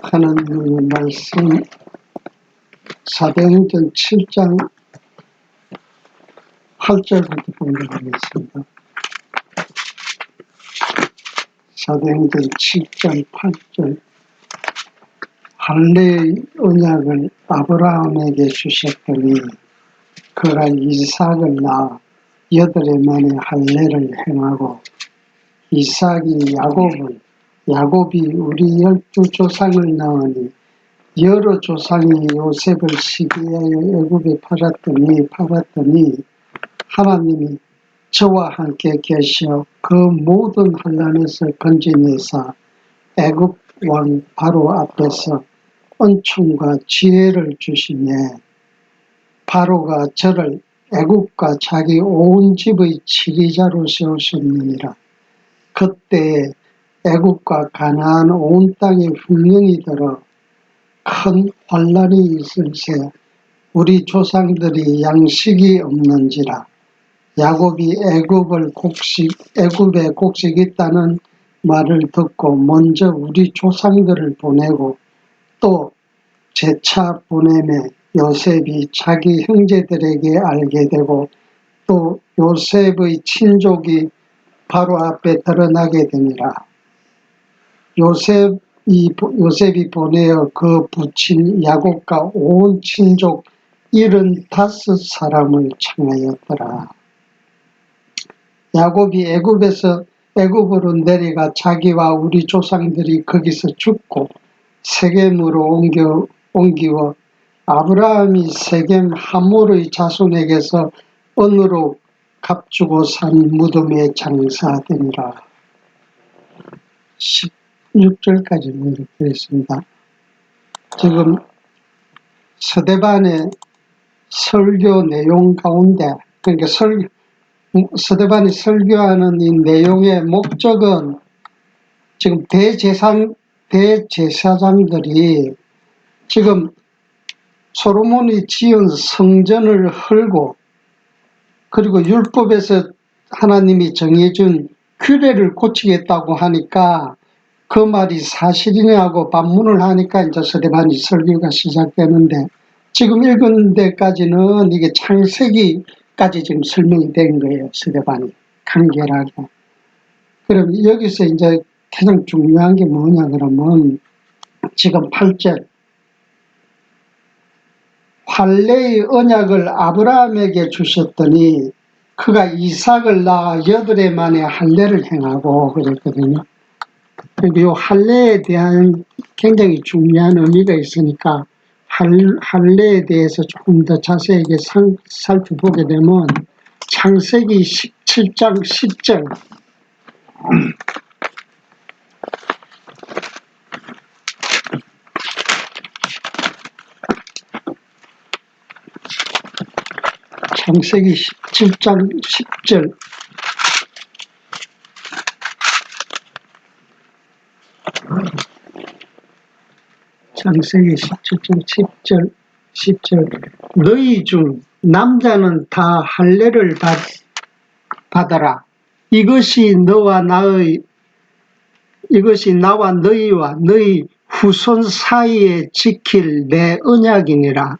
하나님의 말씀 사도행전 7장 8절부터 봉독하겠습니다. 사도행전 7장 8절. 할례의 언약을 아브라함에게 주셨더니 그가 이삭을 낳아 8해 만에 할례를 행하고 이삭이 야곱이 우리 12조상을 낳으니 여러 조상이 요셉을 시기하여 애굽에 팔았더니 하나님이 저와 함께 계시어 그 모든 환난에서 건지내사 애굽 왕 바로 앞에서 은총과 지혜를 주시매 바로가 저를 애굽과 자기 온 집의 지리자로 세우셨느니라. 그때 애굽과 가나안 온 땅에 흉년이 들어 큰 환난이 있을세 우리 조상들이 양식이 없는지라. 야곱이 애굽에 곡식 있다는 말을 듣고 먼저 우리 조상들을 보내고 또 재차 보내매 요셉이 자기 형제들에게 알게 되고 또 요셉의 친족이 바로 앞에 드러나게 되니라. 요셉이 보내어 그 부친 야곱과 온 친족 75사람을 청하였더라. 야곱이 애굽으로 내려가 자기와 우리 조상들이 거기서 죽고 세겜으로 옮기워 아브라함이 세겜 하몰의 자손에게서 은으로 값주고 산 무덤에 장사되니라. 16절까지 읽겠습니다. 지금 스데반의 설교 내용 가운데, 그러니까 스데반이 설교하는 이 내용의 목적은 지금 대제사장들이 지금 솔로몬이 지은 성전을 헐고 그리고 율법에서 하나님이 정해준 규례를 고치겠다고 하니까 그 말이 사실이냐 하고 반문을 하니까 이제 스데반이 설교가 시작되는데 지금 읽은 데까지는 이게 창세기까지 지금 설명이 된 거예요. 스데반이 간결하게. 그럼 여기서 이제 가장 중요한 게 뭐냐 그러면 지금 8절 할례의 언약을 아브라함에게 주셨더니 그가 이삭을 낳아 8해 만에 할례를 행하고 그랬거든요. 그리고 이 할례에 대한 굉장히 중요한 의미가 있으니까 할례에 대해서 조금 더 자세하게 살펴보게 되면 창세기 17장 10절 창세기 17장 10절 창세기 17장 10절 너희 중 남자는 다 할례를 받아라. 이것이 나와 너희와 너희 후손 사이에 지킬 내 언약이니라.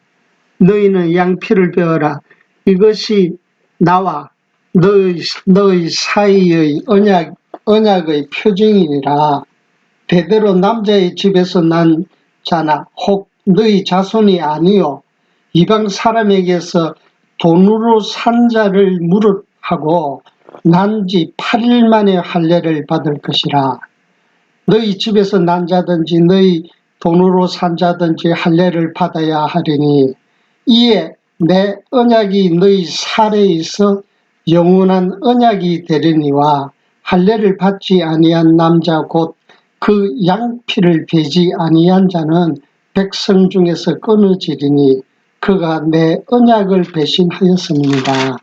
너희는 양피를 베어라. 이것이 나와 너희 사이의 언약의 표징이니라. 대대로 남자의 집에서 난 자나 혹 너희 자손이 아니요 이방 사람에게서 돈으로 산 자를 무릇하고 난 지 8일 만에 할례를 받을 것이라. 너희 집에서 난 자든지 너희 돈으로 산 자든지 할례를 받아야 하리니 이에 내 언약이 너희 살에 있어 영원한 언약이 되리니와 할례를 받지 아니한 남자 곧 그 양피를 베지 아니한 자는 백성 중에서 끊어지리니 그가 내 언약을 배신하였습니다.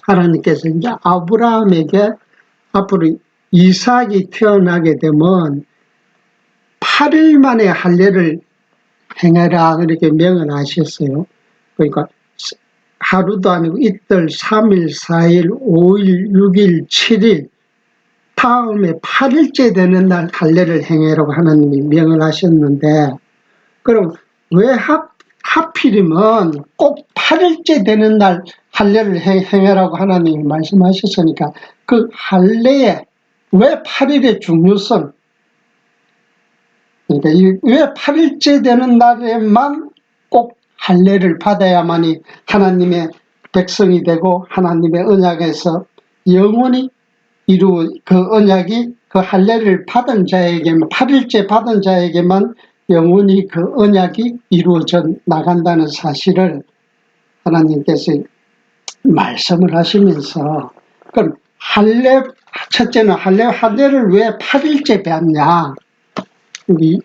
하나님께서 이제 아브라함에게 앞으로 이삭이 태어나게 되면 8일 만에 할례를 행해라 이렇게 명언하셨어요. 그러니까 하루도 아니고 이틀, 3일, 4일, 5일, 6일, 7일 다음에 8일째 되는 날 할례를 행하라고 하나님이 명을 하셨는데, 그럼 왜 하필이면 꼭 8일째 되는 날 할례를 행하라고 하나님이 말씀하셨으니까 그 할례의 왜 8일의 중요성, 그러니까 왜 8일째 되는 날에만 꼭 할례를 받아야만이 하나님의 백성이 되고 하나님의 언약에서 영원히 그 언약이 그 할례를 받은 자에게만, 8일째 받은 자에게만 영원히 그 언약이 이루어져 나간다는 사실을 하나님께서 말씀을 하시면서, 그럼 첫째는 할례를 왜 8일째 받냐?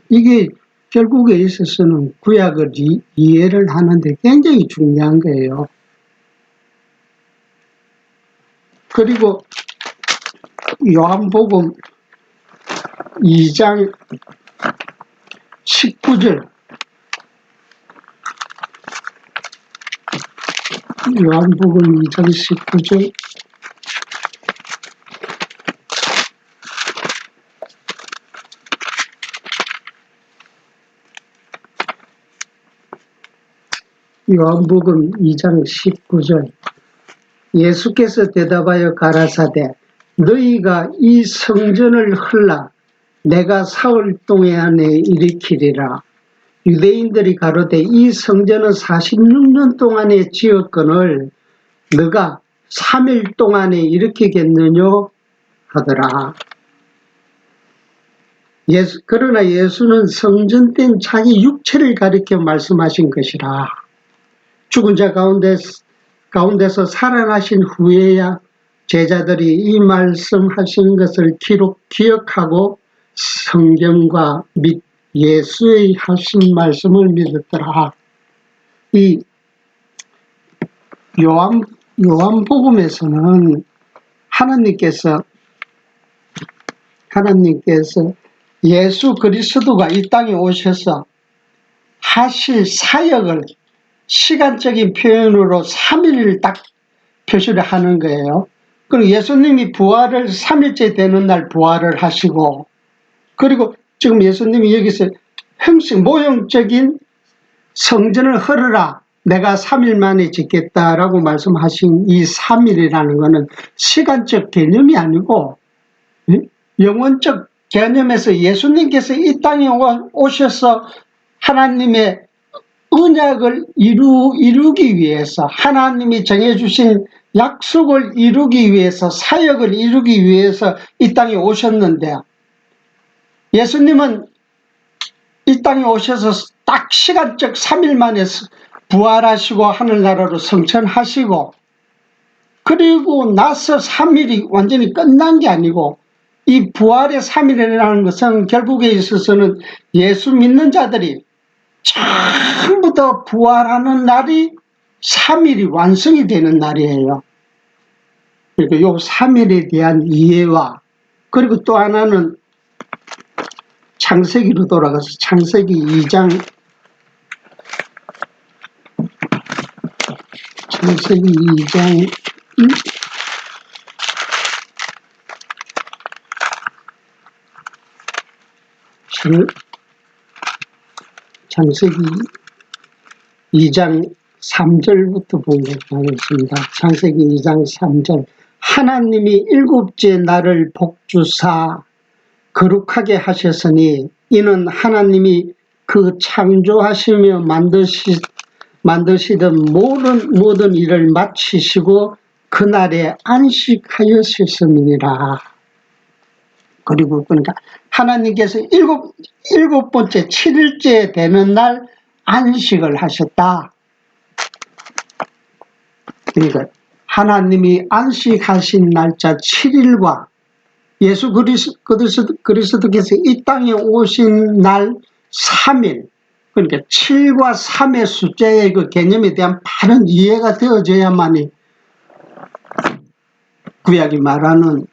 이게 결국에 있어서는 구약을 이해를 하는데 굉장히 중요한 거예요. 그리고 요한복음 2장 19절, 요한복음 2장 19절, 요한복음 2장 19절, 예수께서 대답하여 가라사대 너희가 이 성전을 헐라 내가 사흘 동안에 일으키리라. 유대인들이 가로되 이 성전은 46년 동안에 지었거늘 너가 3일 동안에 일으키겠느냐 하더라. 그러나 예수는 성전된 자기 육체를 가리켜 말씀하신 것이라. 죽은 자 가운데서 살아나신 후에야 제자들이 이 말씀하신 것을 기억하고 성경과 및 예수의 하신 말씀을 믿었더라. 이 요한복음에서는 하나님께서 예수 그리스도가 이 땅에 오셔서 하실 사역을 시간적인 표현으로 3일을 딱 표시를 하는 거예요. 그리고 예수님이 부활을 3일째 되는 날 부활을 하시고, 그리고 지금 예수님이 여기서 모형적인 성전을 헐으라 내가 3일 만에 짓겠다라고 말씀하신 이 3일이라는 것은 시간적 개념이 아니고 영원적 개념에서 예수님께서 이 땅에 오셔서 하나님의 언약을 이루기 위해서, 하나님이 정해주신 약속을 이루기 위해서, 사역을 이루기 위해서 이 땅에 오셨는데, 예수님은 이 땅에 오셔서 딱 시간적 3일 만에 부활하시고 하늘나라로 승천하시고, 그리고 나서 3일이 완전히 끝난 게 아니고, 이 부활의 3일이라는 것은 결국에 있어서는 예수 믿는 자들이 전부 다 부활하는 날이 3일이 완성이 되는 날이에요. 그러니까 이 3일에 대한 이해와, 그리고 또 하나는 창세기로 돌아가서 창세기 2장 3절부터 보도록 하겠습니다. 창세기 2장 3절. 하나님이 일곱째 날을 복주사 거룩하게 하셨으니 이는 하나님이 그 창조하시며 만드시던 모든 일을 마치시고 그날에 안식하였음이니라. 그리고 그러니까 하나님께서 일곱 번째 7일째 되는 날 안식을 하셨다. 그러니까 하나님이 안식하신 날짜 7일과 예수 그리스도께서 이 땅에 오신 날 3일, 그러니까 7과 3의 숫자의 그 개념에 대한 바른 이해가 되어져야만이 구약이 말하는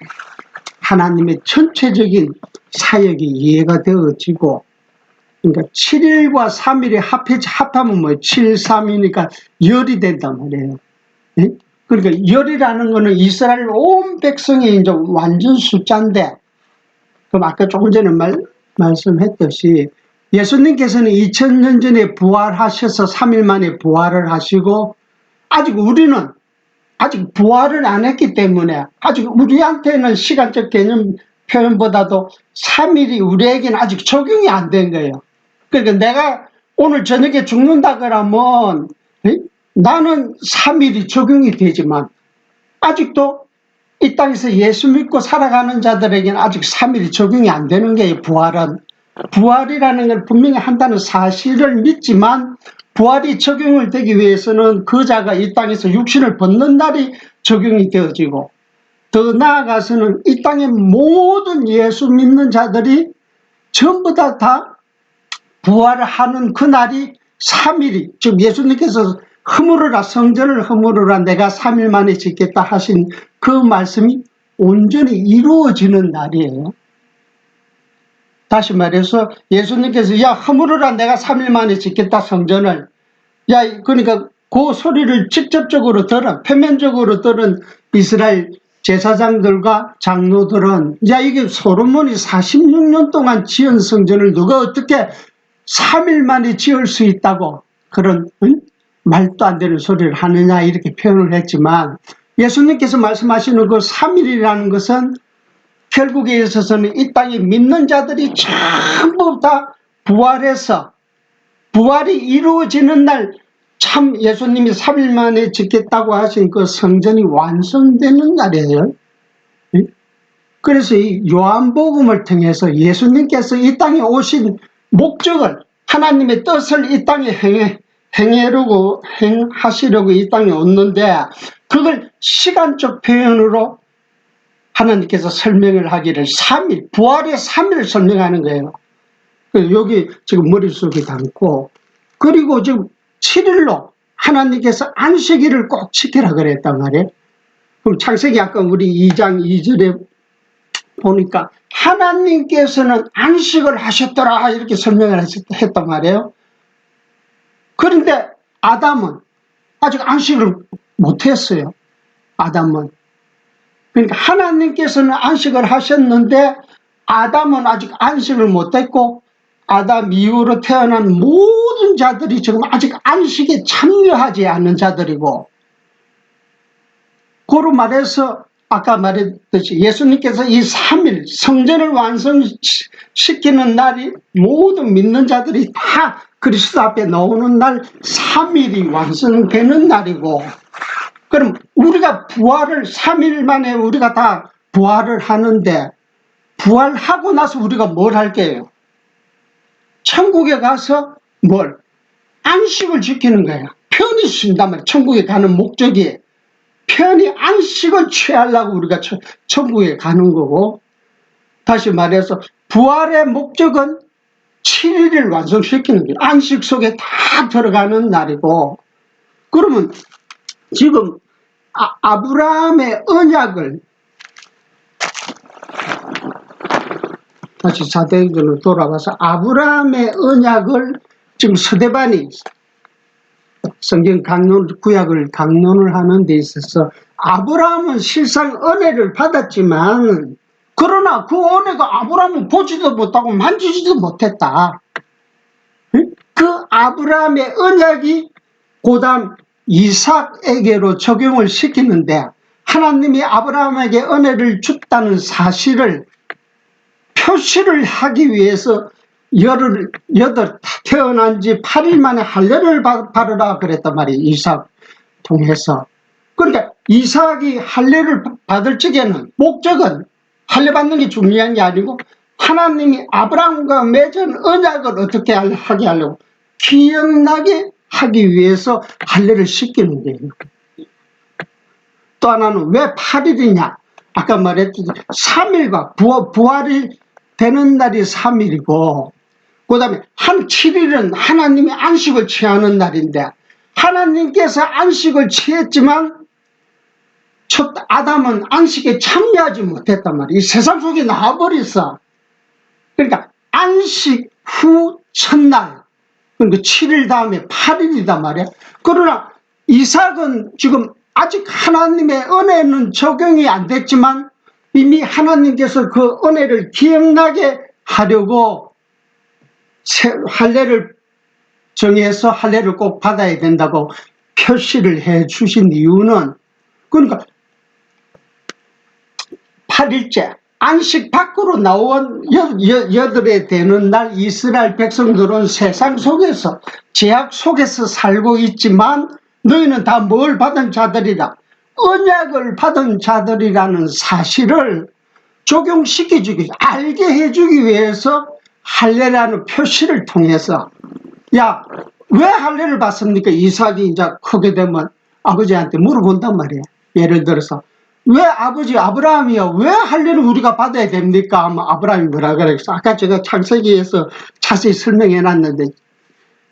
하나님의 전체적인 사역이 이해가 되어지고, 그러니까 7일과 3일이 합하면 7, 3이니까 열이 된단 말이에요. 네? 그러니까 열이라는 거는 이스라엘 온 백성의 이제 완전 숫자인데, 그럼 아까 조금 전에 말씀했듯이 예수님께서는 2000년 전에 부활하셔서 3일 만에 부활을 하시고, 아직 우리는 아직 부활을 안 했기 때문에 아직 우리한테는 시간적 개념 표현보다도 3일이 우리에게는 아직 적용이 안 된 거예요. 그러니까 내가 오늘 저녁에 죽는다 그러면 나는 3일이 적용이 되지만 아직도 이 땅에서 예수 믿고 살아가는 자들에게는 아직 3일이 적용이 안 되는 거예요. 부활이라는 걸 분명히 한다는 사실을 믿지만, 부활이 적용을 되기 위해서는 그 자가 이 땅에서 육신을 벗는 날이 적용이 되어지고, 더 나아가서는 이 땅의 모든 예수 믿는 자들이 전부 다 부활을 하는 그 날이 3일이, 즉 예수님께서 허물으라, 성전을 허물으라, 내가 3일 만에 짓겠다 하신 그 말씀이 온전히 이루어지는 날이에요. 다시 말해서 예수님께서 야 허물으라, 내가 3일 만에 짓겠다 성전을, 야 그러니까 그 소리를 직접적으로 들은, 표면적으로 들은 이스라엘 제사장들과 장로들은, 야 이게 솔로몬이 46년 동안 지은 성전을 누가 어떻게 3일 만에 지을 수 있다고 그런 말도 안 되는 소리를 하느냐, 이렇게 표현을 했지만, 예수님께서 말씀하시는 그 3일이라는 것은 결국에 있어서는 이 땅에 믿는 자들이 전부 다 부활해서, 부활이 이루어지는 날, 참 예수님이 3일 만에 짓겠다고 하신 그 성전이 완성되는 날이에요. 그래서 이 요한복음을 통해서 예수님께서 이 땅에 오신 목적을, 하나님의 뜻을 이 땅에 행하시려고 이 땅에 왔는데, 그걸 시간적 표현으로 하나님께서 설명을 하기를 3일, 부활의 3일을 설명하는 거예요. 여기 지금 머릿속에 담고, 그리고 지금 7일로 하나님께서 안식일을 꼭 지키라 그랬단 말이에요. 그럼 창세기 아까 우리 2장 2절에 보니까 하나님께서는 안식을 하셨더라, 이렇게 설명을 했단 말이에요. 그런데 아담은 아직 안식을 못했어요. 아담은. 그러니까 하나님께서는 안식을 하셨는데 아담은 아직 안식을 못했고, 아담 이후로 태어난 모든 자들이 지금 아직 안식에 참여하지 않는 자들이고, 고로 말해서 아까 말했듯이 예수님께서 이 3일 성전을 완성시키는 날이 모든 믿는 자들이 다 그리스도 앞에 나오는 날 3일이 완성되는 날이고, 그럼 우리가 부활을 3일 만에 우리가 다 부활을 하는데, 부활하고 나서 우리가 뭘 할게요? 천국에 가서 뭘? 안식을 지키는 거예요. 편히 쉰단 말이에요. 천국에 가는 목적이 편히 안식을 취하려고 우리가 천국에 가는 거고, 다시 말해서 부활의 목적은 7일을 완성시키는 거예요. 안식 속에 다 들어가는 날이고, 그러면 지금 아브라함의 언약을, 다시 사도행전으로 돌아가서 아브라함의 언약을 지금 서대반이 성경 구약을 강론을 하는 데 있어서, 아브라함은 실상 은혜를 받았지만, 그러나 그 은혜가 아브라함은 보지도 못하고 만지지도 못했다. 그 아브라함의 언약이 고다음 이삭에게로 적용을 시키는데, 하나님이 아브라함에게 은혜를 줬다는 사실을 표시를 하기 위해서 태어난 지 8일 만에 할례를 받으라 그랬단 말이에요. 이삭 통해서. 그러니까 이삭이 할례를 받을 적에는 목적은 할례 받는 게 중요한 게 아니고, 하나님이 아브라함과 맺은 언약을 어떻게 하게 하려고, 기억나게 하기 위해서 할례를 시키는 거예요. 또 하나는 왜 8일이냐? 아까 말했듯이 3일과 부활이 되는 날이 3일이고, 그 다음에 한 7일은 하나님이 안식을 취하는 날인데, 하나님께서 안식을 취했지만 첫 아담은 안식에 참여하지 못했단 말이에요. 이 세상 속에 나와버렸어. 그러니까 안식 후 첫날, 그러니까 7일 다음에 8일이단 말이에요. 그러나 이삭은 지금 아직 하나님의 은혜는 적용이 안 됐지만 이미 하나님께서 그 은혜를 기억나게 하려고 할례를 정해서 할례를 꼭 받아야 된다고 표시를 해 주신 이유는, 그러니까 8일째 안식 밖으로 나온 여덟에 되는 날 이스라엘 백성들은 세상 속에서 제약 속에서 살고 있지만 너희는 다 뭘 받은 자들이라, 언약을 받은 자들이라는 사실을 적용시켜주기, 알게 해주기 위해서 할례라는 표시를 통해서, 야, 왜 할례를 받습니까? 이삭이 이제 크게 되면 아버지한테 물어본단 말이에요. 예를 들어서 왜 아버지 아브라함이요, 왜 할례를 우리가 받아야 됩니까? 하면 아브라함이 뭐라 그랬어? 아까 제가 창세기에서 자세히 설명해 놨는데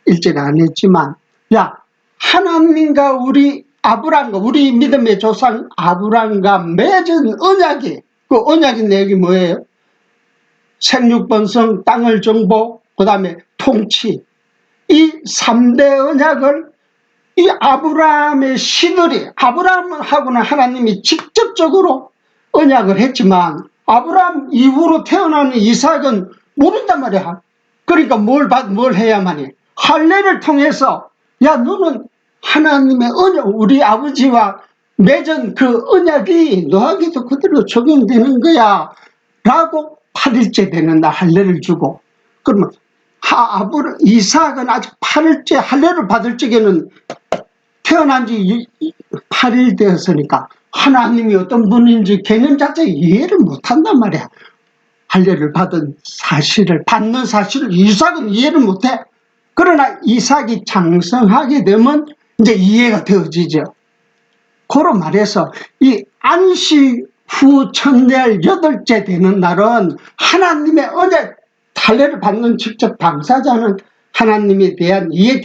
일제를 안 했지만, 야, 하나님과 우리 아브라함과 우리 믿음의 조상 아브라함과 맺은 언약이, 그 언약의 내용이 뭐예요? 생육번성, 땅을 정복, 그 다음에 통치, 이 3대 언약을 이 아브라함의 시들이, 아브라함하고는 하나님이 직접적으로 언약을 했지만 아브라함 이후로 태어나는 이삭은 모른단 말이야. 그러니까 뭘 해야만 해? 할례를 통해서, 야, 너는 하나님의 언약, 우리 아버지와 맺은 그 언약이 너에게도 그대로 적용되는 거야 라고 8일째 되는 날 할례를 주고, 그러면 이삭은 아직 8일째 할례를 받을 적에는 태어난 지 8일 되었으니까 하나님이 어떤 분인지 개념 자체 이해를 못한단 말이야. 할례를 받은 사실을, 받는 사실을 이삭은 이해를 못해. 그러나 이삭이 장성하게 되면 이제 이해가 되어지죠. 그런 말해서 이 안식 후 첫날 8일째 되는 날은 하나님의 언약, 할례를 받는 직접 당사자는 하나님에 대한 이해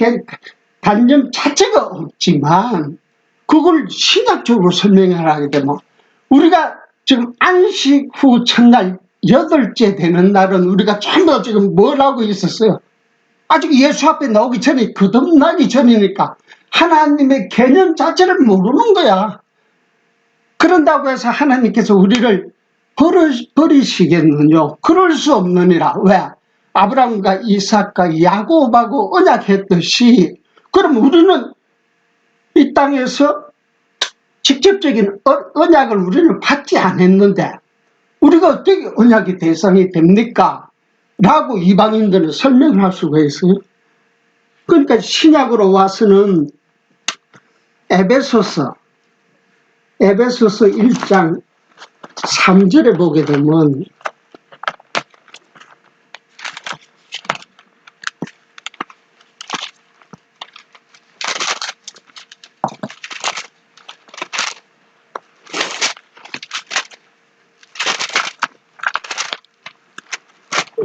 단점 자체가 없지만 그걸 신학적으로 설명을 하게 되면, 우리가 지금 안식 후 첫날 8일째 되는 날은 우리가 전부 지금 뭘 하고 있었어요? 아직 예수 앞에 나오기 전에, 거듭나기 전이니까 하나님의 개념 자체를 모르는 거야. 그런다고 해서 하나님께서 우리를 버리시겠느냐? 그럴 수 없느니라. 왜? 아브라함과 이삭과 야곱하고 언약했듯이, 그럼 우리는 이 땅에서 직접적인 언약을 우리는 받지 않았는데 우리가 어떻게 언약의 대상이 됩니까? 라고 이방인들은 설명을 할 수가 있어요. 그러니까 신약으로 와서는 에베소서 1장 3절에 보게 되면,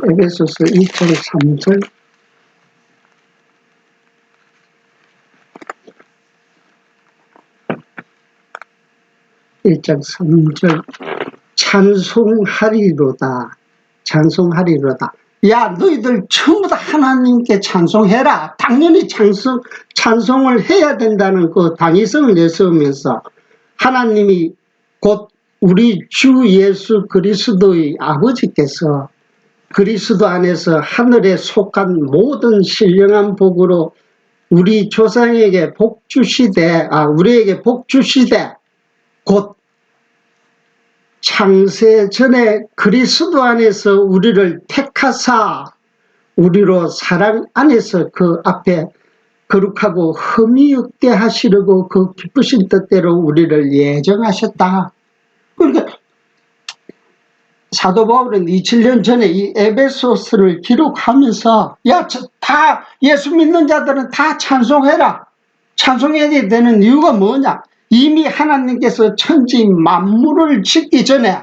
에베소서 1장 3절, 1장 3절, 찬송하리로다. 야, 너희들 전부 다 하나님께 찬송해라. 당연히 찬송을 해야 된다는 그 당위성을 내세우면서, 하나님이 곧 우리 주 예수 그리스도의 아버지께서 그리스도 안에서 하늘에 속한 모든 신령한 복으로 우리 조상에게 우리에게 복 주시되, 곧 창세 전에 그리스도 안에서 우리를 택하사 우리로 사랑 안에서 그 앞에 거룩하고 흠이 없게 하시려고 그 기쁘신 뜻대로 우리를 예정하셨다. 그러니까 사도 바울은 27년 전에 이 에베소서를 기록하면서, 야, 다 예수 믿는 자들은 다 찬송해라. 찬송해야 되는 이유가 뭐냐? 이미 하나님께서 천지 만물을 짓기 전에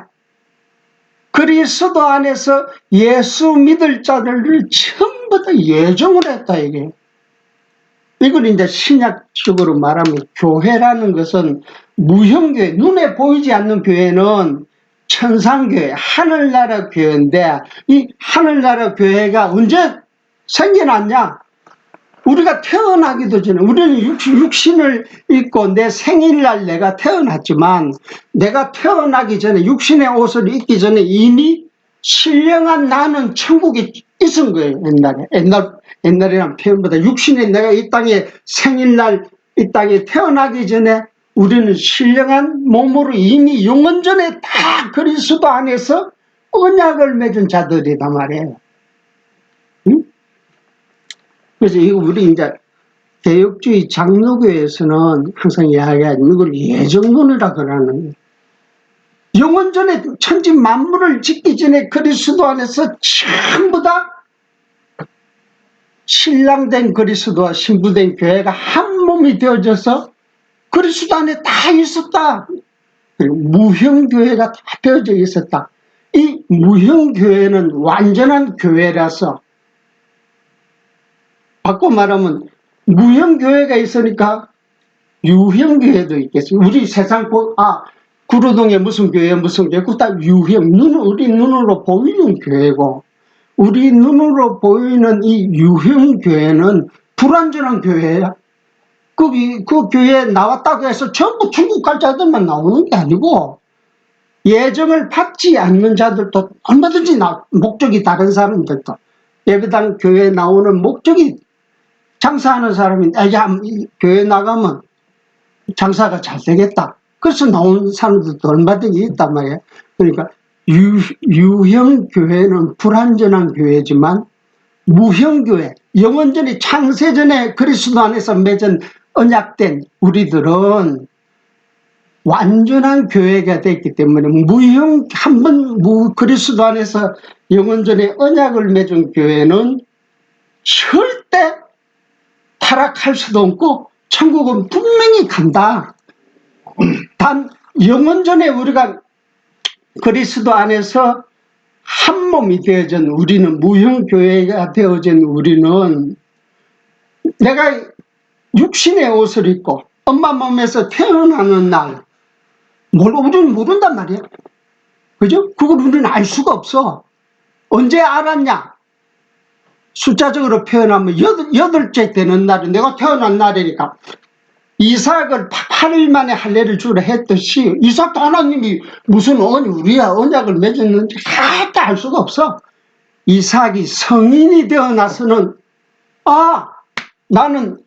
그리스도 안에서 예수 믿을 자들을 전부 다 예정을 했다, 이게. 이걸 이제 신약적으로 말하면, 교회라는 것은 무형교회, 눈에 보이지 않는 교회는 천상교회, 하늘나라 교회인데, 이 하늘나라 교회가 언제 생겨났냐? 우리가 태어나기도 전에 우리는 육신을 입고 내 생일날 내가 태어났지만 내가 태어나기 전에 육신의 옷을 입기 전에 이미 신령한 나는 천국에 있은 거예요. 옛날이란 표현보다 육신의 내가 이 땅에 생일날 이 땅에 태어나기 전에 우리는 신령한 몸으로 이미 영원전에 다 그리스도 안에서 언약을 맺은 자들이란 말이에요. 응? 그래서 이거 우리 이제 개혁주의 장로교에서는 항상 이야기하는 이걸 예정론이라 그러는 거예요. 영원전에 천지 만물을 짓기 전에 그리스도 안에서 전부 다 신랑된 그리스도와 신부된 교회가 한 몸이 되어져서 그리스도 안에 다 있었다. 무형교회가 다 되어져 있었다. 이 무형교회는 완전한 교회라서 바꿔 말하면 무형교회가 있으니까 유형교회도 있겠어요. 우리 세상 구로동에 무슨 교회 그거 다 유형, 우리 눈으로 보이는 교회고 우리 눈으로 보이는 이 유형교회는 불완전한 교회야. 그 교회에 나왔다고 해서 전부 천국 갈 자들만 나오는 게 아니고 예정을 받지 않는 자들도 얼마든지 목적이 다른 사람들도 예배당 교회에 나오는 목적이 장사하는 사람이 교회 나가면 장사가 잘 되겠다. 그래서 나오는 사람들도 얼마든지 있단 말이에요. 그러니까 유형 교회는 불완전한 교회지만 무형 교회, 영원전에 창세전에 그리스도 안에서 맺은 언약된 우리들은 완전한 교회가 됐기 때문에 그리스도 안에서 영원전에 언약을 맺은 교회는 절대 타락할 수도 없고 천국은 분명히 간다. 단 영원전에 우리가 그리스도 안에서 한 몸이 되어진 우리는 무형교회가 되어진 우리는 내가 육신의 옷을 입고 엄마 몸에서 태어나는 날 우리는 모른단 말이야. 그죠? 그걸 우리는 알 수가 없어. 언제 알았냐? 숫자적으로 표현하면 여덟째 되는 날은 내가 태어난 날이니까 이삭을 8일 만에 할례를 주라 했듯이 이삭도 하나님이 무슨 우리와 언약을 맺었는지 하나도 알 수가 없어. 이삭이 성인이 되어 나서는 나는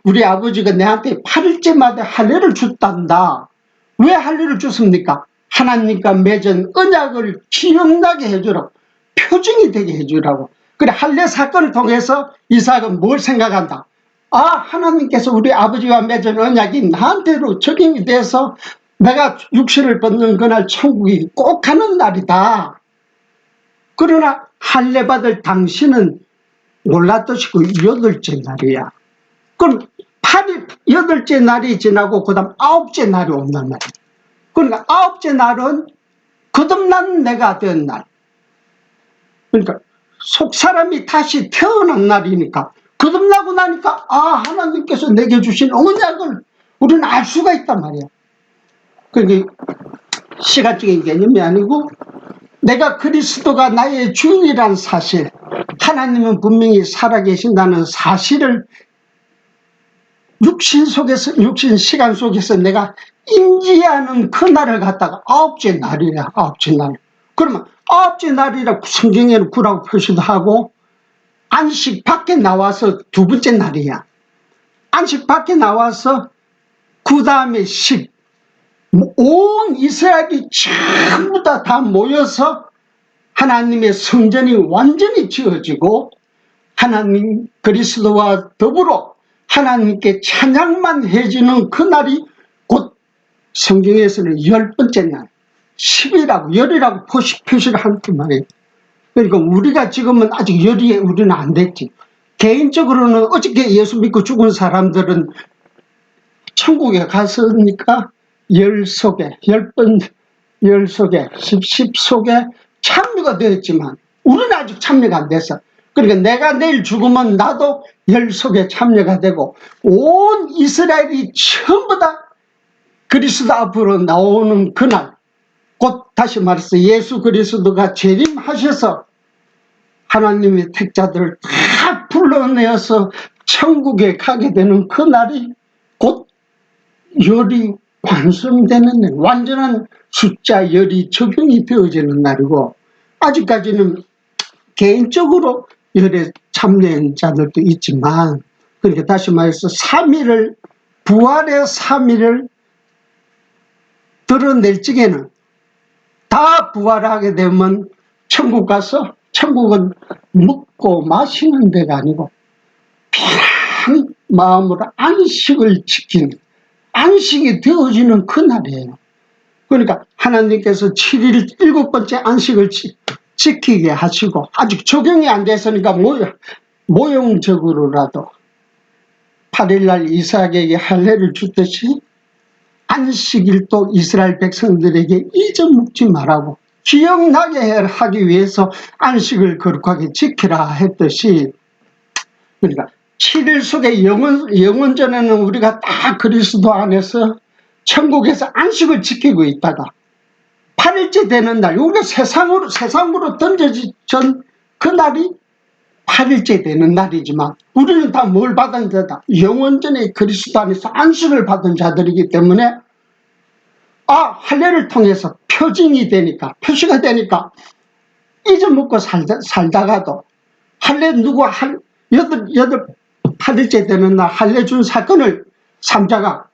우리 아버지가 내한테 8일째마다 할례를 줬단다. 왜 할례를 줬습니까? 하나님과 맺은 언약을 기억나게 해주라고, 표징이 되게 해주라고. 그래, 할례 사건을 통해서 이삭은 뭘 생각한다? 하나님께서 우리 아버지와 맺은 언약이 나한테로 적용이 돼서 내가 육신을 벗는 그날 천국이 꼭 가는 날이다. 그러나 할례 받을 당신은 몰랐듯이 그 8째 날이야. 그럼 8째 날이 지나고 그 다음 9째 날이 온단 말이야. 그러니까 9째 날은 거듭난 내가 된 날. 그러니까 속사람이 다시 태어난 날이니까 거듭나고 나니까 하나님께서 내게 주신 언약을 우리는 알 수가 있단 말이야. 그게 시간적인 개념이 아니고 내가 그리스도가 나의 주인이란 사실, 하나님은 분명히 살아계신다는 사실을 육신 시간 속에서 내가 인지하는 그날을 갖다가 9째 날이야. 9째 날. 그러면 9째 날이라고 성경에는 9라고 표시도 하고 안식 밖에 나와서 2번째 날이야. 안식 밖에 나와서 그 다음에 온 이스라엘이 전부 다 모여서 하나님의 성전이 완전히 지어지고 하나님 그리스도와 더불어 하나님께 찬양만 해주는 그날이 곧 성경에서는 10번째 날, 10이라고 열이라고 표시를 하는 말이에요. 그러니까 우리가 지금은 아직 열이 우리는 안 됐지. 개인적으로는 어저께 예수 믿고 죽은 사람들은 천국에 갔으니까 10속에 10속에 참여가 되었지만 우리는 아직 참여가 안 됐어. 그러니까 내가 내일 죽으면 나도 10속에 참여가 되고 온 이스라엘이 전부 다 그리스도 앞으로 나오는 그날, 곧 다시 말해서 예수 그리스도가 재림하셔서 하나님의 택자들을 다 불러내어서 천국에 가게 되는 그 날이 곧 열이 완성되는 날, 완전한 숫자 열이 적용이 되어지는 날이고, 아직까지는 개인적으로 열에 참여한 자들도 있지만, 그러니까 다시 말해서 부활의 3일을 드러낼 적에는 다 부활하게 되면 천국 가서, 천국은 먹고 마시는 데가 아니고 편한 마음으로 안식을 지키는, 안식이 되어지는 그날이에요. 그러니까 하나님께서 7일 7번째 안식을 지키게 하시고, 아직 적용이 안 됐으니까 모형적으로라도 8일날 이삭에게 할례를 주듯이 안식일도 이스라엘 백성들에게 잊어먹지 말라고, 기억나게 하기 위해서 안식을 거룩하게 지키라 했듯이, 그러니까 7일 속에 영원전에는 우리가 다 그리스도 안에서 천국에서 안식을 지키고 있다가 8일째 되는 날, 우리가 세상으로 던져진 그 날이 8일째 되는 날이지만, 우리는 다 뭘 받은 자다? 영원전에 그리스도 안에서 안식을 받은 자들이기 때문에, 할례를 통해서 표징이 되니까, 표시가 되니까 잊어먹고 살다가도 할례 여덟 8일째 되는 날 할례 준 사건을 삼자가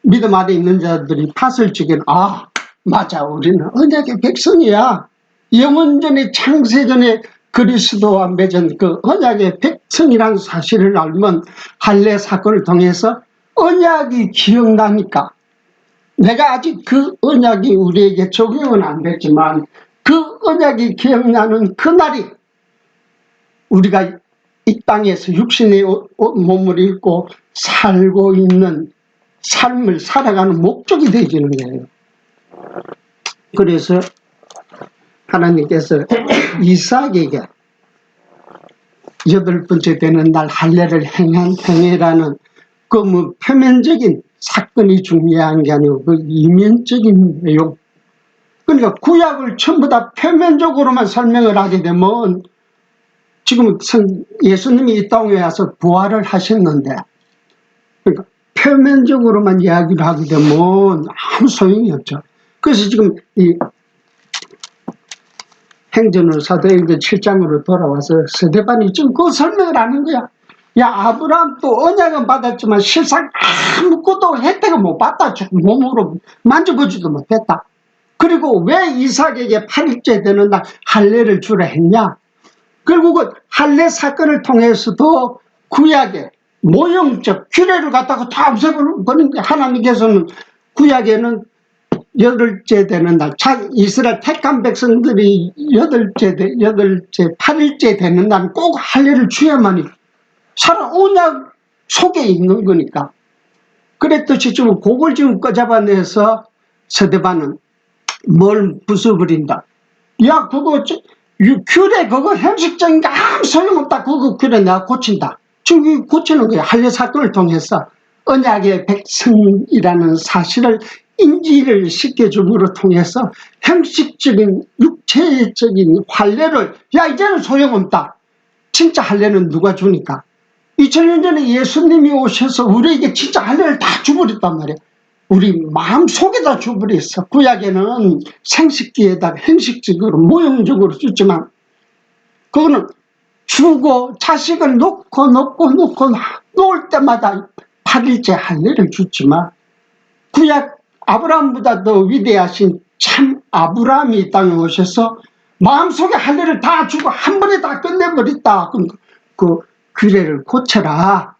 믿음 안에 있는 자들이 봤을 적에는, 맞아, 우리는 언약의 백성이야. 영원전에 창세전에 그리스도와 맺은 그 언약의 백성이라는 사실을 알면 할례 사건을 통해서 언약이 기억나니까, 내가 아직 그 언약이 우리에게 적용은 안 됐지만 그 언약이 기억나는 그날이 우리가 이 땅에서 육신의 몸을 입고 살고 있는 삶을 살아가는 목적이 되어지는 거예요. 그래서 하나님께서 이삭에게 8번째 되는 날 할례를 행해라는 그 표면적인 사건이 중요한 게 아니고 그 이면적인 내용. 그러니까 구약을 전부 다 표면적으로만 설명을 하게 되면, 지금 예수님이 이 땅에 와서 부활을 하셨는데, 그러니까 표면적으로만 이야기를 하게 되면 아무 소용이 없죠. 그래서 지금 이 사도행전 7장으로 돌아와서 스데반이 지금 그 설명을 하는 거야. 야, 아브라함도 언약은 받았지만 실상 아무것도 혜택을 못 받다. 몸으로 만져보지도 못했다. 그리고 왜 이삭에게 8일째 되는 날 할례를 주라 했냐? 결국은 할례 사건을 통해서도 구약의 모형적 규례를 갖다가 다 없애버리는 게, 하나님께서는 구약에는 8일째 되는 날, 이스라엘 택한 백성들이 8일째 되는 날 꼭 할례를 줘야만이 언약 속에 있는 거니까. 그랬듯이 지금 그걸 지금 꺼잡아내서 스데반은 뭘 부숴버린다. 야, 그거 규례, 그거 형식적인 게 아무 소용없다. 그거 규례 내가 고친다. 지금 고치는 거야. 할례 사건을 통해서 언약의 백성이라는 사실을 인지를 시켜줌으로 통해서 형식적인 육체적인 할례를, 야, 이제는 소용없다. 진짜 할례는 누가 주니까? 2000년 전에 예수님이 오셔서 우리에게 진짜 할례를 다 줘버렸단 말이에요. 우리 마음속에다 줘버렸어. 구약에는 생식기에다가 형식적으로 모형적으로 줬지만, 그거는 주고 자식을 놓고 놓을 때마다 8일째 할례를 줬지만, 구약 아브라함보다 더 위대하신 참 아브라함이 이 땅에 오셔서 마음속에 할례를 다 주고 한 번에 다 끝내버렸다. 그럼 그 규례를 고쳐라.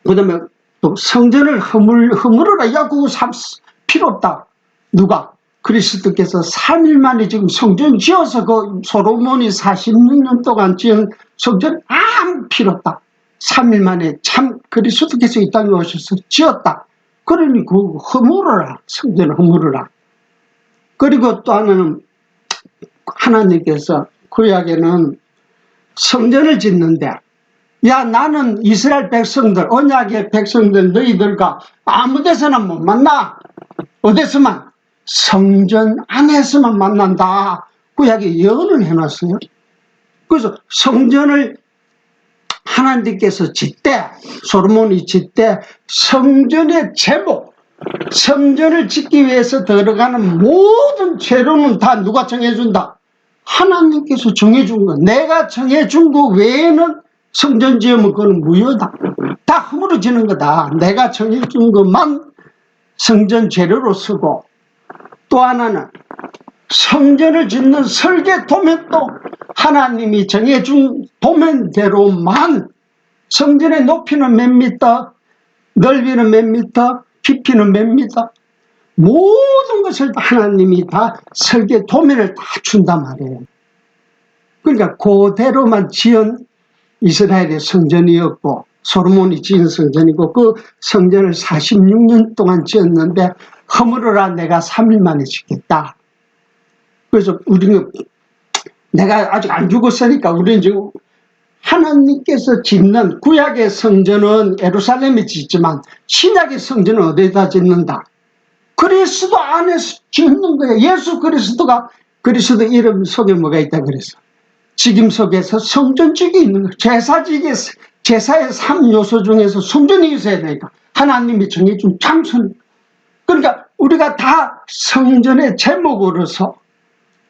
그 다음에 또 성전을 허물어라. 야, 그거 필요 없다. 누가? 그리스도께서 3일 만에 지금 성전 지어서 그 솔로몬이 46년 동안 지은 성전 아무 필요 없다. 3일 만에 참 그리스도께서 이 땅에 오셔서 지었다. 그러니 그 허물어라. 성전을 허물어라. 그리고 또 하나는 하나님께서 구약에는 성전을 짓는데, 야, 나는 이스라엘 백성들, 언약의 백성들 너희들과 아무 데서나 못 만나. 어디서만? 성전 안에서만 만난다. 구약에 예언을 해놨어요. 그래서 성전을 하나님께서 짓되, 솔로몬이 짓되 성전의 제목, 성전을 짓기 위해서 들어가는 모든 재료는 다 누가 정해준다? 하나님께서 정해준 거. 내가 정해준 거 외에는 성전 지으면 그건 무효다. 다 허물어지는 거다. 내가 정해준 것만 성전 재료로 쓰고, 또 하나는 성전을 짓는 설계 도면도 하나님이 정해준 도면대로만, 성전의 높이는 몇 미터, 넓이는 몇 미터, 깊이는 몇 미터, 모든 것을 하나님이 다 설계 도면을 다 준단 말이에요. 그러니까 그대로만 지은 이스라엘의 성전이었고, 솔로몬이 지은 성전이고, 그 성전을 46년 동안 지었는데 허물어라 내가 3일 만에 짓겠다. 그래서 우리는, 내가 아직 안 죽었으니까 우리는 지금 하나님께서 짓는, 구약의 성전은 예루살렘에 짓지만 신약의 성전은 어디다 짓는다? 그리스도 안에서 짓는 거예요. 예수 그리스도가, 그리스도 이름 속에 뭐가 있다 그랬어? 직임 속에서 성전직이 있는 거예요. 제사의 3요소 중에서 성전이 있어야 되니까 하나님이 정해준 장소는, 그러니까 우리가 다 성전의 제목으로서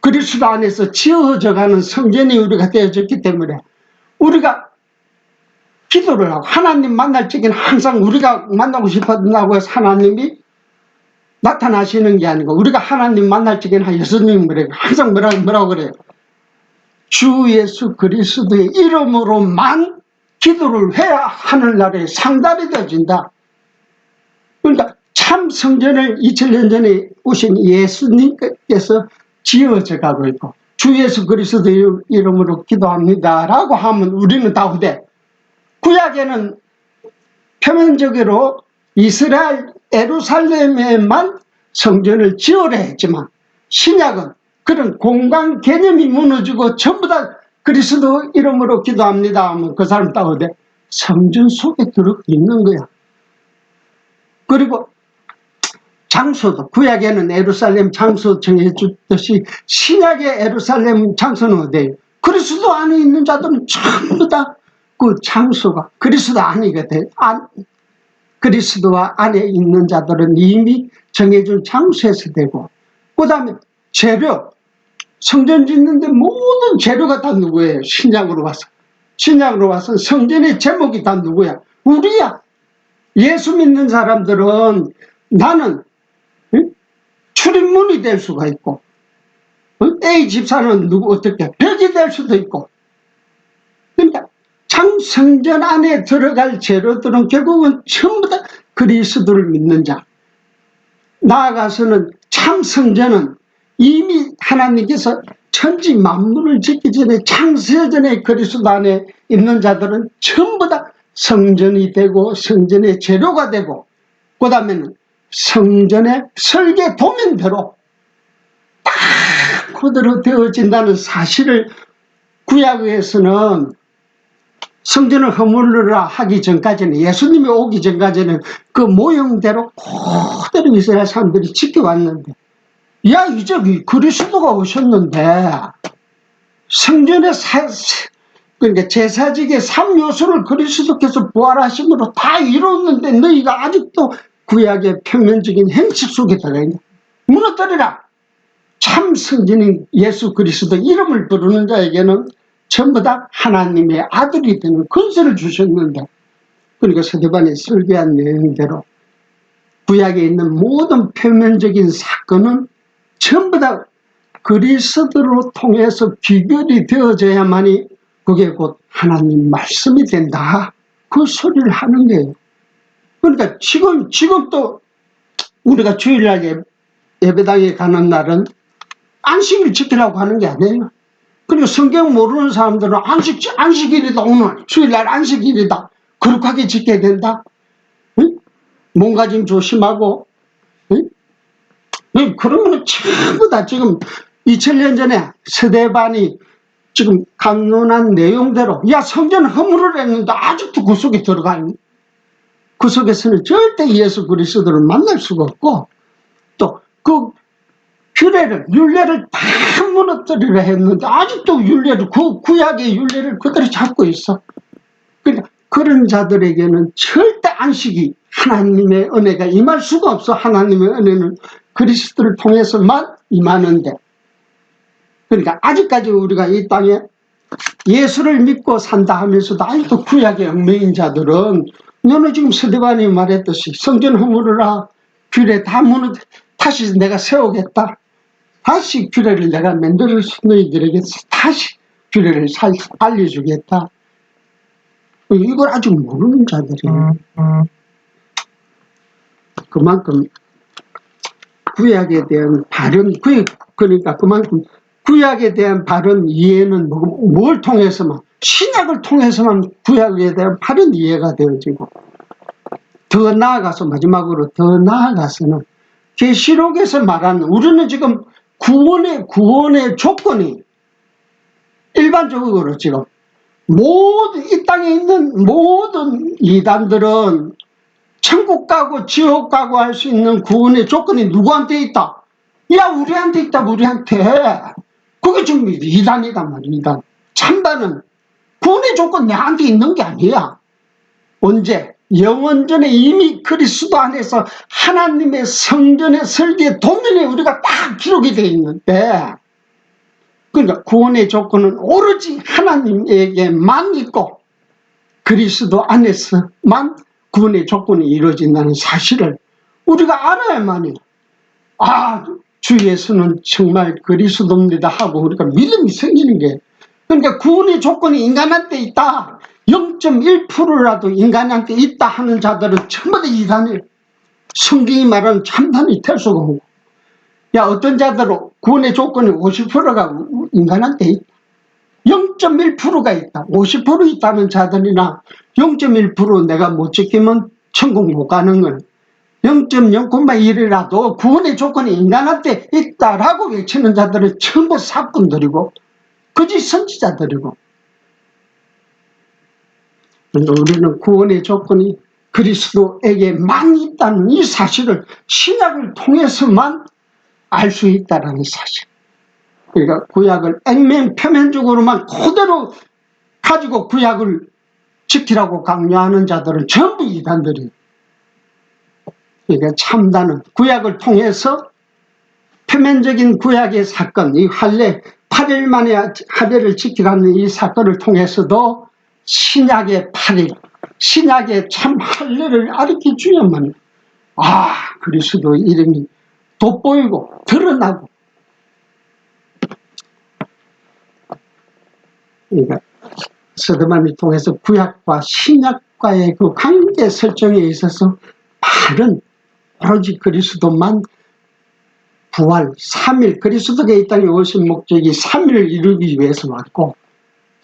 그리스도 안에서 지어져가는 성전이 우리가 되어졌기 때문에, 우리가 기도를 하고 하나님 만날 적에는 항상 우리가 만나고 싶었다고 해서 하나님이 나타나시는 게 아니고, 우리가 하나님 만날 적에는 예수님이 항상 뭐라고 그래요? 주 예수 그리스도의 이름으로만 기도를 해야 하늘나라에 상달이 되어진다. 그러니까 참 성전을 2000년 전에 오신 예수님께서 지어져 가고 있고, 주 예수 그리스도의 이름으로 기도합니다 라고 하면 우리는 다 어때? 구약에는 표면적으로 이스라엘 예루살렘에만 성전을 지으려 했지만, 신약은 그런 공간 개념이 무너지고 전부 다 그리스도 이름으로 기도합니다 하면 그 사람 다 어때? 성전 속에 들어 있는 거야. 그리고 장소도, 구약에는 예루살렘 장소 정해주듯이 신약의 예루살렘 장소는 어디예요? 그리스도 안에 있는 자들은 전부 다 그 장소가 그리스도 아니거든. 그리스도와 안에 있는 자들은 이미 정해준 장소에서 되고, 그 다음에 재료, 성전 짓는데 모든 재료가 다 누구예요? 신약으로 와서. 신약으로 와서 성전의 제목이 다 누구야? 우리야. 예수 믿는 사람들은 나는 출입문이 될 수가 있고, A 집사는 누구 어떻게 벽이 될 수도 있고, 그러니까 참 성전 안에 들어갈 재료들은 결국은 전부 다 그리스도를 믿는 자. 나아가서는 참 성전은 이미 하나님께서 천지 만물을 짓기 전에, 창세 전에 그리스도 안에 있는 자들은 전부 다 성전이 되고 성전의 재료가 되고, 그 다음에는 성전의 설계 도면대로 딱 그대로 되어진다는 사실을 구약에서는 성전을 허물으라 하기 전까지는, 예수님이 오기 전까지는 그 모형대로 그대로 이스라엘 사람들이 지켜왔는데, 야 이제 그리스도가 오셨는데 성전의 그러니까 제사직의 3요소를 그리스도께서 부활하심으로 다 이뤘는데 너희가 아직도 구약의 표면적인 형식 속에 들어있냐? 무너뜨리라. 참 성전인 예수 그리스도 이름을 부르는 자에게는 전부 다 하나님의 아들이 되는 권세를 주셨는데, 그러니까 스데반이 설계한 내용대로 구약에 있는 모든 표면적인 사건은 전부 다 그리스도로 통해서 귀결이 되어져야만이 그게 곧 하나님 말씀이 된다. 그 소리를 하는 거예요. 그러니까 지금도 우리가 주일날 예배당에 가는 날은 안식일 지키려고 하는 게 아니에요. 그리고 성경 모르는 사람들은 안식일이다, 오늘 주일날 안식일이다, 거룩하게 지켜야 된다, 응? 몸가짐 조심하고, 응? 그러면 전부 다 지금 2000년 전에 스데반이 지금 강론한 내용대로, 야 성전 허물을 했는데 아직도 그 속에 들어가니, 그 속에서는 절대 예수 그리스도를 만날 수가 없고, 또 그 규례를, 율례를 다 무너뜨리려 했는데 아직도 율례를, 구약의 율례를 그대로 잡고 있어. 그러니까 그런 자들에게는 절대 안식이, 하나님의 은혜가 임할 수가 없어. 하나님의 은혜는 그리스도를 통해서만 임하는데, 그러니까 아직까지 우리가 이 땅에 예수를 믿고 산다 하면서도 아직도 구약의 얽매인 자들은, 너는 지금 스데반이 말했듯이 성전 허물으라, 규례 다 다시 내가 세우겠다, 다시 규례를 내가 만들어서 너희들에게 다시 규례를 알려주겠다, 이걸 아직 모르는 자들이에요. 그만큼 구약에 대한 바른, 그러니까 그만큼 구약에 대한 바른 이해는 뭘 통해서만, 신약을 통해서만 구약에 대한 바른 이해가 되어지고, 더 나아가서, 마지막으로 더 나아가서는 계시록에서 말하는, 우리는 지금 구원의 조건이 일반적으로 지금 모든 이 땅에 있는 모든 이단들은 천국 가고 지옥 가고 할 수 있는 구원의 조건이 누구한테 있다? 야, 우리한테 있다, 우리한테. 그게 지금 이단이단 말이야, 이단. 참다는 구원의 조건 내한테 있는 게 아니야. 언제? 영원전에 이미 그리스도 안에서 하나님의 성전의 설계 도면에 우리가 딱 기록이 되어 있는데, 그러니까 구원의 조건은 오로지 하나님에게만 있고 그리스도 안에서만 구원의 조건이 이루어진다는 사실을 우리가 알아야만이, 아, 주 예수는 정말 그리스도입니다 하고 우리가 믿음이 생기는 게. 그러니까 구원의 조건이 인간한테 있다, 0.1%라도 인간한테 있다 하는 자들은 전부 다 이단이에요. 성경이 말하는 참단이 될 수가 없고, 야, 어떤 자들은 구원의 조건이 50%가 인간한테 있다, 0.1%가 있다, 50% 있다는 자들이나 0.1% 내가 못 지키면 천국 못 가는 건 0.0,1이라도 구원의 조건이 인간한테 있다라고 외치는 자들은 전부 사꾼들이고 거짓 선지자들이고, 우리는 구원의 조건이 그리스도에게만 있다는 이 사실을 신약을 통해서만 알 수 있다는 사실. 그러니까 구약을 표면적으로만 그대로 가지고 구약을 지키라고 강요하는 자들은 전부 이단들이에요. 그러니까 참다는 구약을 통해서 표면적인 구약의 사건, 이 할례, 8일 만에 할례를 지키라는 이 사건을 통해서도 신약의 8일, 신약의 참 할례를 가르쳐 주야만, 아, 그리스도 이름이 돋보이고 드러나고. 그러니까 스데반을 통해서 구약과 신약과의 그 관계 설정에 있어서 바른, 오로지 그리스도만 부활, 3일, 그리스도가 이 땅에 오신 목적이 3일을 이루기 위해서 왔고,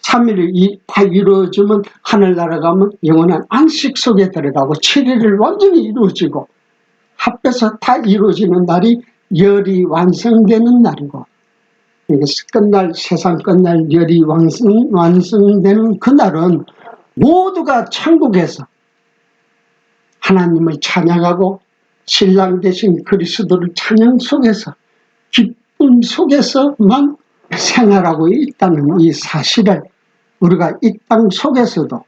3일이 다 이루어지면 하늘나라 가면 영원한 안식 속에 들어가고 7일을 완전히 이루어지고 합해서 다 이루어지는 날이 열이 완성되는 날이고, 끝날, 세상 끝날 열이 완성되는 그날은 모두가 천국에서 하나님을 찬양하고 신랑 되신 그리스도를 찬양 속에서 기쁨 속에서만 생활하고 있다는 이 사실을 우리가 이 땅 속에서도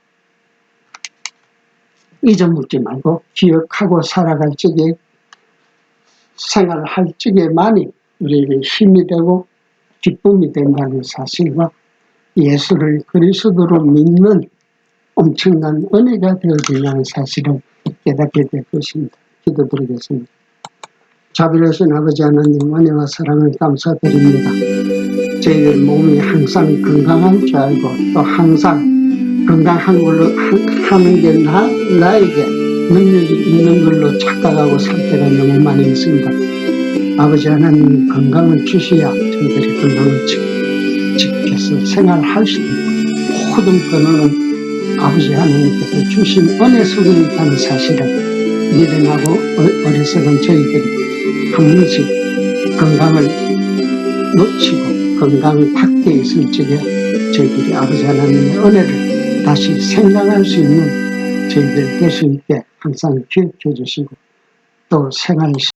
잊어먹지 말고 기억하고 살아갈 적에, 생활할 적에만이 우리에게 힘이 되고 기쁨이 된다는 사실과 예수를 그리스도로 믿는 엄청난 은혜가 되어진다는 사실을 깨닫게 될 것입니다. 기도드리겠습니다. 자비로우신 아버지 하나님, 은혜와 사랑을 감사드립니다. 저희들 몸이 항상 건강할 줄 알고 또 항상 건강한 걸로 하는 게 나에게 능력이 있는 걸로 착각하고 살 때가 너무 많이 있습니다. 아버지 하나님, 건강을 주셔야 저희들이 건강을 지켜서 생활할 수 있고, 모든 근원은 아버지 하나님께서 주신 은혜 속에 있다는 사실을 미련하고 어리석은 저희들이 한 번씩 건강을 놓치고 건강 밖에 있을 적에 저희들이 아버지 하나님의 은혜를 다시 생각할 수 있는 저희들 될 수 있게 항상 기억해 주시고 또 생활